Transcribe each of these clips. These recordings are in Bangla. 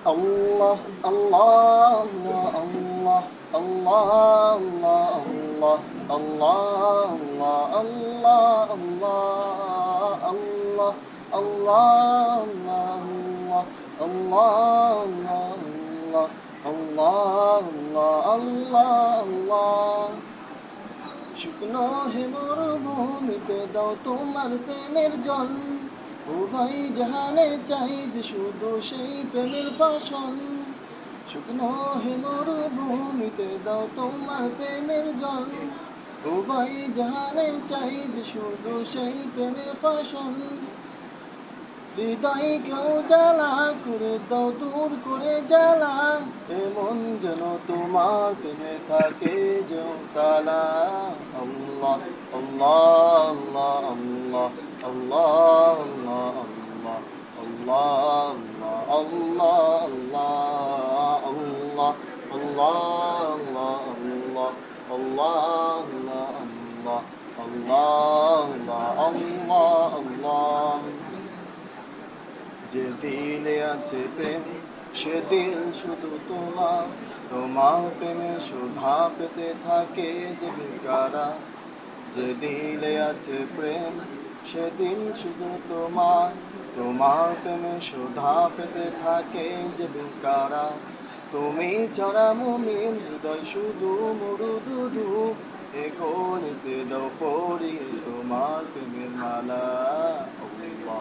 Allah, Allah, Allah, Allah, Allah, Allah, Allah, Allah, Allah, Allah. শুকনো হে মরুভূমিতে দাও তোমার প্রেমের জল, উভয় জাহানে চাই যে শুধু সেই প্রেমের ফসল। শুকনো হে মরুভূমিতে দাও তোমার প্রেমের জল, উভয় জাহানে চাই যে শুধু সেই প্রেমের ফসল। হৃদয় কেউ জ্বালা করে দাও দূর করে জ্বালা, এমন যেন তোমার প্রেমে থাকে যেও তালা। আল্লাহ আল্লাহ আল্লাহ আল্লাহ আল্লাহ আল্লাহ আল্লাহ আল্লাহ আল্লাহ আল্লাহ আল্লাহ আল্লাহ আল্লাহ আল্লাহ আল্লাহ। যে দিলে আছে প্রেম সে দিল শুধু তোমার, তোমার প্রেমে সুধা পেতে থাকে যে বেকারা। যে দিলে আছে প্রেম সে দিল শুধু তোমার, তোমার প্রেমে সুধা পেতে থাকে যে বেকারা। তুমি ছাড়া মুমিন হৃদয় শুধু মরুদুদু, এ গলিতে দাও পড়িয়ে তোমার প্রেমের মালা। আল্লাহ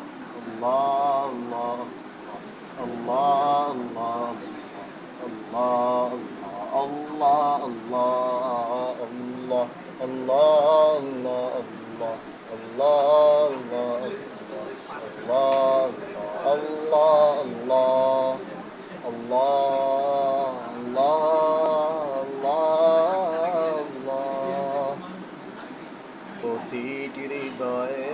আল্লাহ আল্লাহ আল্লাহ আল্লাহ আল্লাহ আল্লাহ আল্লাহ আল্লাহ আল্লাহ আল্লাহ। প্রতিটি হৃদয়ে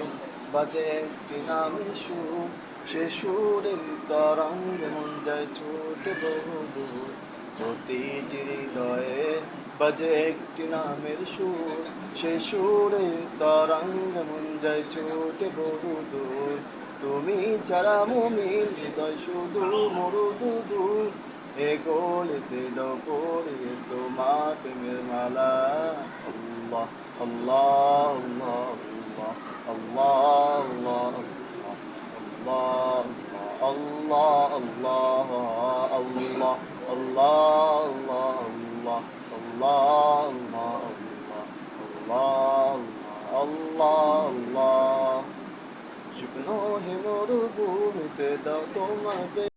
বাজে একটি নামের সুর, সে সুরের তরঙ্গ মন যায় ছুটে বহুদূর। প্রতিটি হৃদয়ে বাজে একটি নামের সুর, সে সুরের তরঙ্গ মন যায় ছুটে বহুদূর। তুমি ছাড়া মুমিন হৃদয় শুধু মরুদুদূর, এ গলিতে দাও পড়িয়ে তোমার প্রেমের মালা। আল্লাহ আল্লাহ আল্লাহ আল্লাহ আল্লাহ আল্লাহ আল্লাহ আল্লাহ আল্লাহ। শুকনো হে মরুভূমিতে দাও তোমার